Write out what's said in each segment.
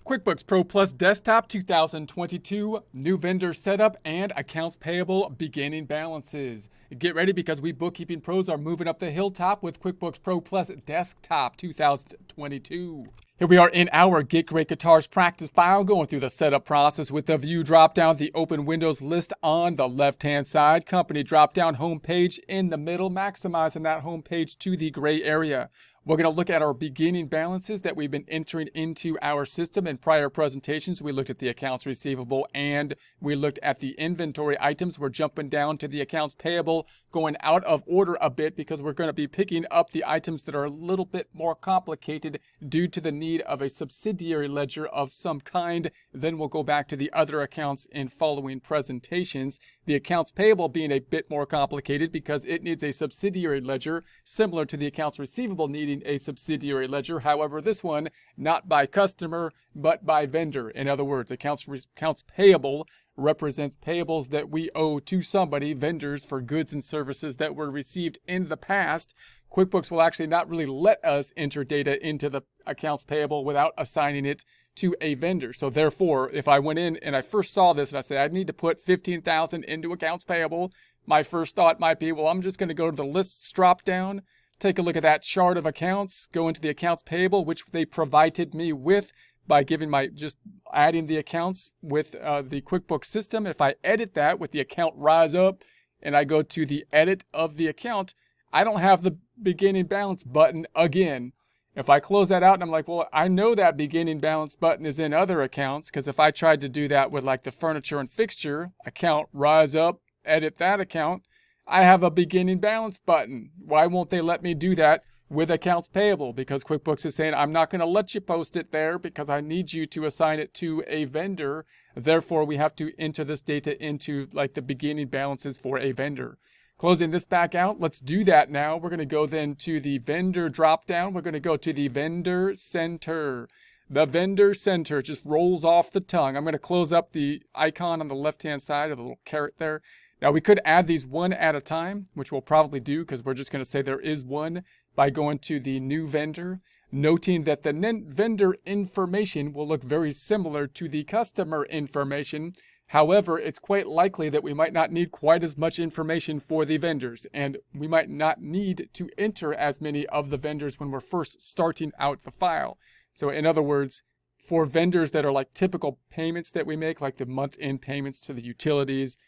QuickBooks Pro Plus Desktop 2022, new vendor setup, and accounts payable beginning balances. Get ready because we bookkeeping pros are moving up the hilltop with QuickBooks Pro Plus Desktop 2022. Here we are in our Get Great Guitars practice file, going through the setup process with the View dropdown, the Open Windows list on the left-hand side, Company dropdown, Home page in the middle, maximizing that home page to the gray area. We're going to look at our beginning balances that we've been entering into our system. In prior presentations, we looked at the accounts receivable and we looked at the inventory items. We're jumping down to the accounts payable, going out of order a bit because we're going to be picking up the items that are a little bit more complicated due to the need of a subsidiary ledger of some kind. Then we'll go back to the other accounts in following presentations. The accounts payable being a bit more complicated because it needs a subsidiary ledger similar to the accounts receivable needing a subsidiary ledger. However, this one, not by customer, but by vendor. In other words, accounts payable represents payables that we owe to somebody, vendors, for goods and services that were received in the past. QuickBooks will actually not really let us enter data into the accounts payable without assigning it to a vendor. So therefore, if I went in and I first saw this and I said, I need to put $15,000 into accounts payable, my first thought might be, well, I'm just going to go to the lists drop down, take a look at that chart of accounts, go into the accounts payable, which they provided me with by giving just adding the accounts with the QuickBooks system. If I edit that with the account rise up and I go to the edit of the account, I don't have the beginning balance button again. If I close that out and I'm like, well, I know that beginning balance button is in other accounts, because if I tried to do that with like the furniture and fixture account, rise up, edit that account, I have a beginning balance button. Why won't they let me do that with accounts payable? Because QuickBooks is saying, I'm not going to let you post it there because I need you to assign it to a vendor. Therefore, we have to enter this data into like the beginning balances for a vendor. Closing this back out, let's do that now. We're going to go then to the vendor dropdown. We're going to go to the vendor center. The vendor center just rolls off the tongue. I'm going to close up the icon on the left-hand side, of the little caret there. Now we could add these one at a time, which we'll probably do because we're just going to say there is one by going to the new vendor, noting that the vendor information will look very similar to the customer information. However, it's quite likely that we might not need quite as much information for the vendors, and we might not need to enter as many of the vendors when we're first starting out the file. So in other words, for vendors that are like typical payments that we make, like the month-end payments to the utilities,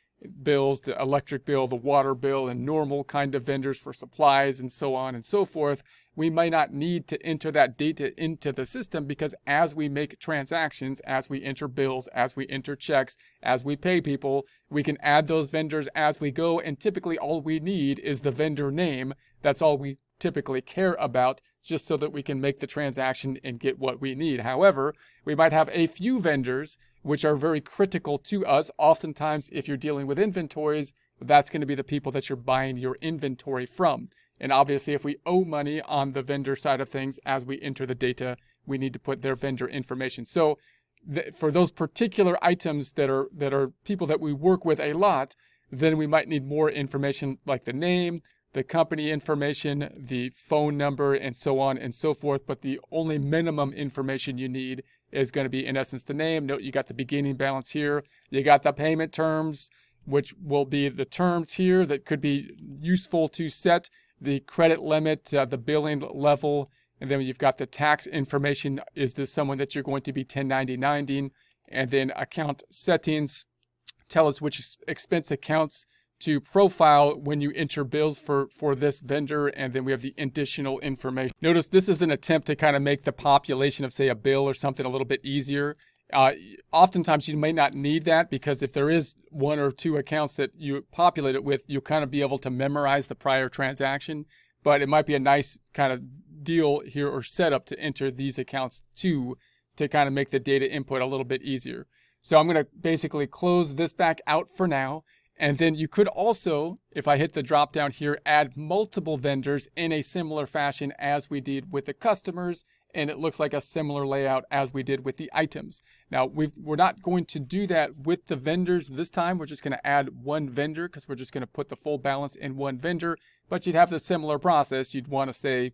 bills, the electric bill, the water bill, and normal kind of vendors for supplies and so on and so forth, we might not need to enter that data into the system because as we make transactions, as we enter bills, as we enter checks, as we pay people, we can add those vendors as we go, and typically all we need is the vendor name. That's all we typically care about, just so that we can make the transaction and get what we need. However, we might have a few vendors which are very critical to us. Oftentimes, if you're dealing with inventories, that's going to be the people that you're buying your inventory from. And obviously, if we owe money on the vendor side of things, as we enter the data, we need to put their vendor information. So for those particular items that are people that we work with a lot, then we might need more information like the name, the company information, the phone number, and so on and so forth. But the only minimum information you need is going to be, in essence, the name. Note you got the beginning balance here. You got the payment terms, which will be the terms here that could be useful to set the credit limit, the billing level, and then you've got the tax information. Is this someone that you're going to be 1099ing? And then account settings tell us which expense accounts to profile when you enter bills for this vendor, and then we have the additional information. Notice this is an attempt to kind of make the population of, say, a bill or something a little bit easier. Oftentimes you may not need that because if there is one or two accounts that you populate it with, you'll kind of be able to memorize the prior transaction, but it might be a nice kind of deal here or setup to enter these accounts to kind of make the data input a little bit easier. So I'm going to basically close this back out for now. And then you could also, if I hit the drop down here, add multiple vendors in a similar fashion as we did with the customers. And it looks like a similar layout as we did with the items. Now, we're not going to do that with the vendors this time. We're just going to add one vendor because we're just going to put the full balance in one vendor. But you'd have the similar process. You'd want to say,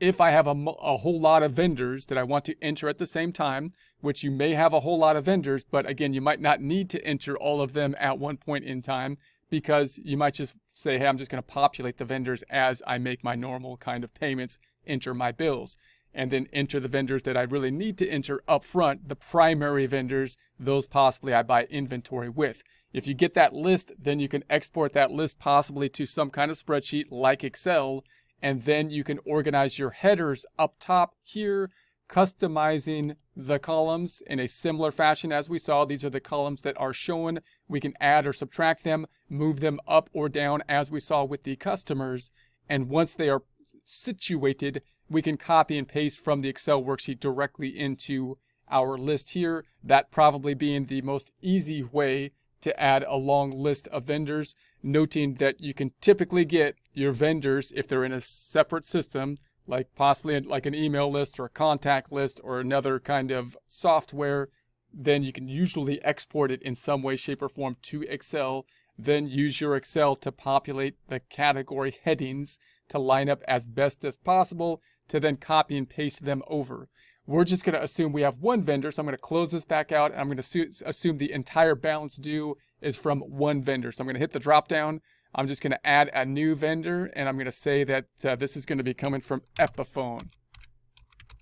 if I have a whole lot of vendors that I want to enter at the same time, which you may have a whole lot of vendors, but again, you might not need to enter all of them at one point in time, because you might just say, hey, I'm just going to populate the vendors as I make my normal kind of payments, enter my bills, and then enter the vendors that I really need to enter up front, the primary vendors, those possibly I buy inventory with. If you get that list, then you can export that list possibly to some kind of spreadsheet like Excel, and then you can organize your headers up top here, customizing the columns in a similar fashion as we saw. These are the columns that are shown. We can add or subtract them, move them up or down as we saw with the customers. And once they are situated, we can copy and paste from the Excel worksheet directly into our list here. That probably being the most easy way to add a long list of vendors, noting that you can typically get your vendors, if they're in a separate system, like possibly like an email list or a contact list or another kind of software, then you can usually export it in some way, shape, or form to Excel. Then use your Excel to populate the category headings to line up as best as possible, to then copy and paste them over. We're just going to assume we have one vendor, so I'm going to close this back out, and I'm going to assume the entire balance due is from one vendor. So I'm going to hit the drop down. I'm just going to add a new vendor, and I'm going to say that this is going to be coming from Epiphone,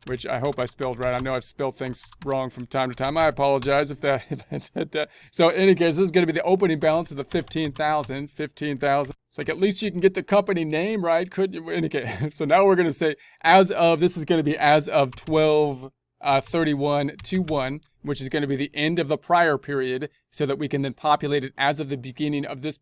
which I hope I spelled right. I know I've spelled things wrong from time to time. I apologize if that. So in any case, this is going to be the opening balance of the 15,000. It's like, at least you can get the company name right, couldn't you? In any case, so now we're going to say this is going to be as of 12/31/21, which is going to be the end of the prior period, so that we can then populate it as of the beginning of this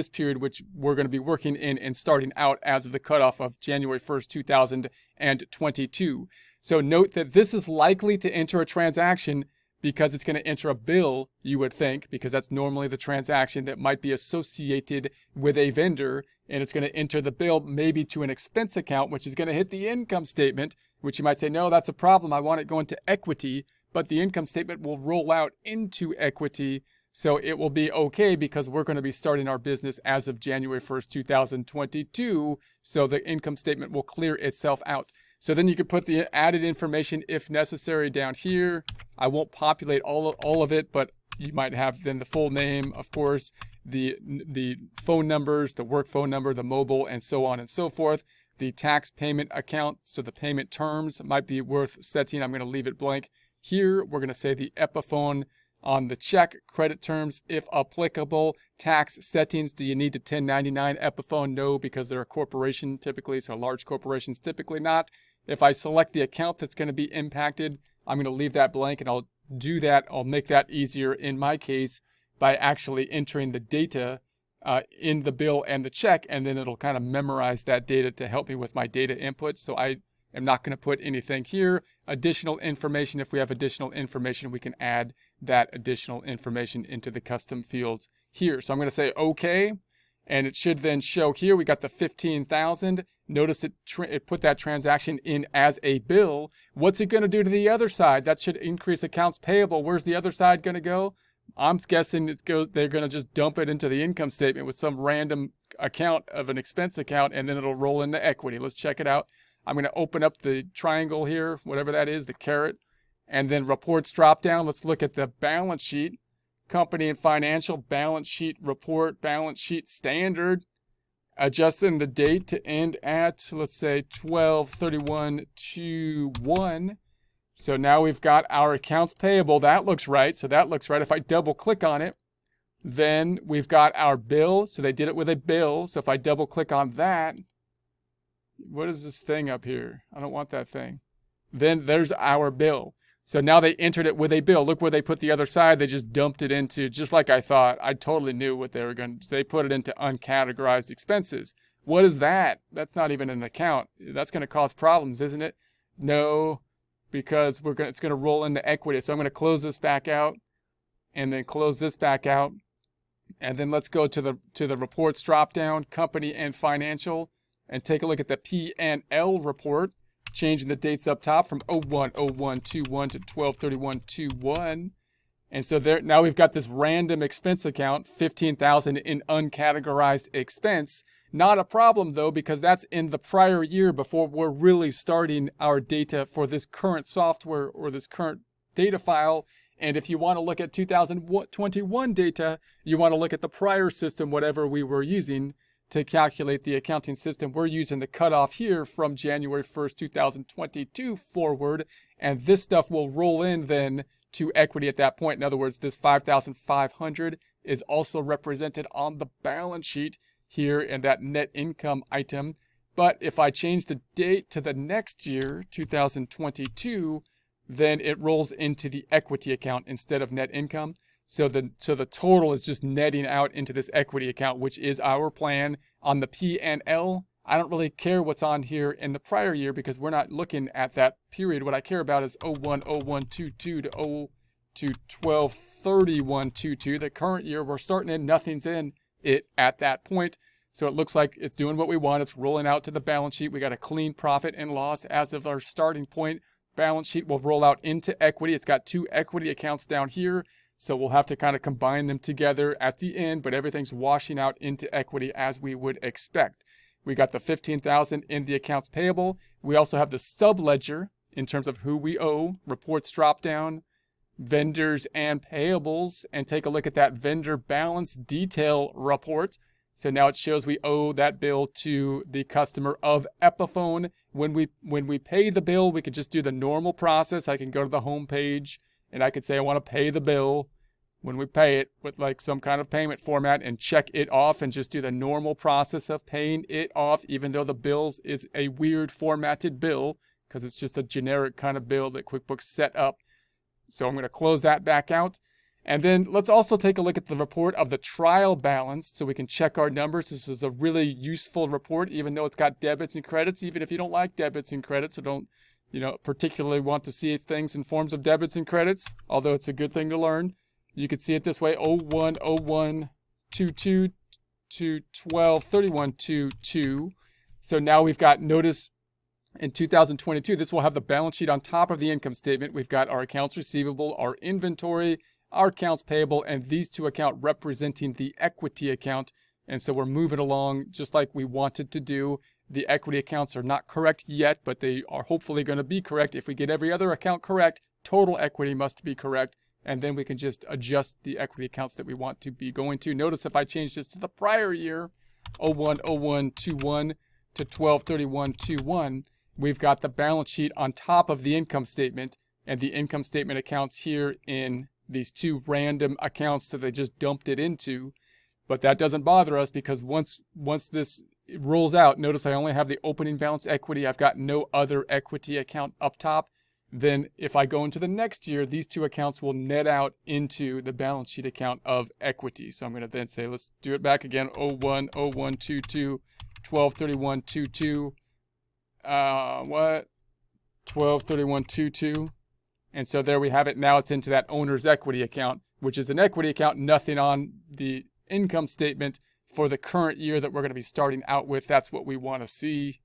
period, which we're going to be working in and starting out as of the cutoff of January 1st, 2022. So note that this is likely to enter a transaction because it's going to enter a bill, you would think, because that's normally the transaction that might be associated with a vendor, and it's going to enter the bill maybe to an expense account, which is going to hit the income statement, which you might say, no, that's a problem. I want it going to equity, but the income statement will roll out into equity. So it will be okay because we're going to be starting our business as of January 1st, 2022. So the income statement will clear itself out. So then you could put the added information if necessary down here. I won't populate all of it, but you might have then the full name, of course, the phone numbers, the work phone number, the mobile, and so on and so forth. The tax payment account, so the payment terms might be worth setting. I'm going to leave it blank. Here, we're going to say the Epiphone on the check, credit terms, if applicable. Tax settings, do you need to 1099 Epiphone? No, because they're a corporation typically, so large corporations typically not. If I select the account that's going to be impacted, I'm going to leave that blank, and I'll do that. I'll make that easier in my case by actually entering the data in the bill and the check, and then it'll kind of memorize that data to help me with my data input. So I am not going to put anything here. Additional information, if we have additional information, we can add that additional information into the custom fields here. So I'm going to say OK, and it should then show here we got the 15,000. Notice it put that transaction in as a bill. What's it going to do to the other side? That should increase accounts payable. Where's the other side going to go? I'm guessing they're going to just dump it into the income statement with some random account of an expense account, and then it'll roll into equity. Let's check it out. I'm going to open up the triangle here, whatever that is, the caret, and then reports drop down. Let's look at the balance sheet. Company and financial, balance sheet report, balance sheet standard. Adjusting the date to end at, let's say, 12/31/21. So now we've got our accounts payable. That looks right. So that looks right. If I double click on it, then we've got our bill. So they did it with a bill. So if I double click on that, what is this thing up here? I don't want that thing. Then there's our bill. So now they entered it with a bill. Look where they put the other side. They just dumped it into, just like I thought. I totally knew what they were going to do. They put it into uncategorized expenses. What is that? That's not even an account. That's going to cause problems, isn't it? No, because it's going to roll into equity. So I'm going to close this back out and then close this back out. And then let's go to the reports drop down, company and financial, and take a look at the P&L report. Changing the dates up top from 01/01/21 to 12/31/21. And so there now we've got this random expense account, 15,000 in uncategorized expense. Not a problem though, because that's in the prior year before we're really starting our data for this current software or this current data file. And if you want to look at 2021 data, you want to look at the prior system, whatever we were using to calculate the accounting system. We're using the cutoff here from January 1st, 2022 forward. And this stuff will roll in then to equity at that point. In other words, this 5,500 is also represented on the balance sheet here in that net income item. But if I change the date to the next year, 2022, then it rolls into the equity account instead of net income. So the total is just netting out into this equity account, which is our plan. On the P&L, I don't really care what's on here in the prior year because we're not looking at that period. What I care about is 01/01/22 to 12/31/22. The current year we're starting in, nothing's in it at that point. So it looks like it's doing what we want. It's rolling out to the balance sheet. We got a clean profit and loss as of our starting point. Balance sheet will roll out into equity. It's got two equity accounts down here. So we'll have to kind of combine them together at the end, but everything's washing out into equity as we would expect. We got the $15,000 in the accounts payable. We also have the subledger in terms of who we owe. Reports drop down, vendors and payables, and take a look at that vendor balance detail report. So now it shows we owe that bill to the customer of Epiphone. When we pay the bill, we could just do the normal process. I can go to the home page and I could say I want to pay the bill when we pay it with like some kind of payment format and check it off and just do the normal process of paying it off, even though the bills is a weird formatted bill because it's just a generic kind of bill that QuickBooks set up. So I'm going to close that back out. And then let's also take a look at the report of the trial balance so we can check our numbers. This is a really useful report, even though it's got debits and credits. Even if you don't like debits and credits or don't, particularly want to see things in forms of debits and credits, although it's a good thing to learn, you could see it this way: 01/01/22 to 12/31/22. So now we've got, notice in 2022, this will have the balance sheet on top of the income statement. We've got our accounts receivable, our inventory, our accounts payable, and these two accounts representing the equity account. And so we're moving along just like we wanted to do. The equity accounts are not correct yet, but they are hopefully going to be correct. If we get every other account correct, total equity must be correct. And then we can just adjust the equity accounts that we want to be going to. Notice if I change this to the prior year, 01/01/21 to 12/31/21, we've got the balance sheet on top of the income statement, and the income statement accounts here in these two random accounts that they just dumped it into. But that doesn't bother us because once this rolls out, notice I only have the opening balance equity. I've got no other equity account up top. Then if I go into the next year, these two accounts will net out into the balance sheet account of equity. So I'm going to then say, let's do it back again. 01/01/22, 12/31/22, 12/31/22. And so there we have it. Now it's into that owner's equity account, which is an equity account, nothing on the income statement for the current year that we're going to be starting out with. That's what we want to see.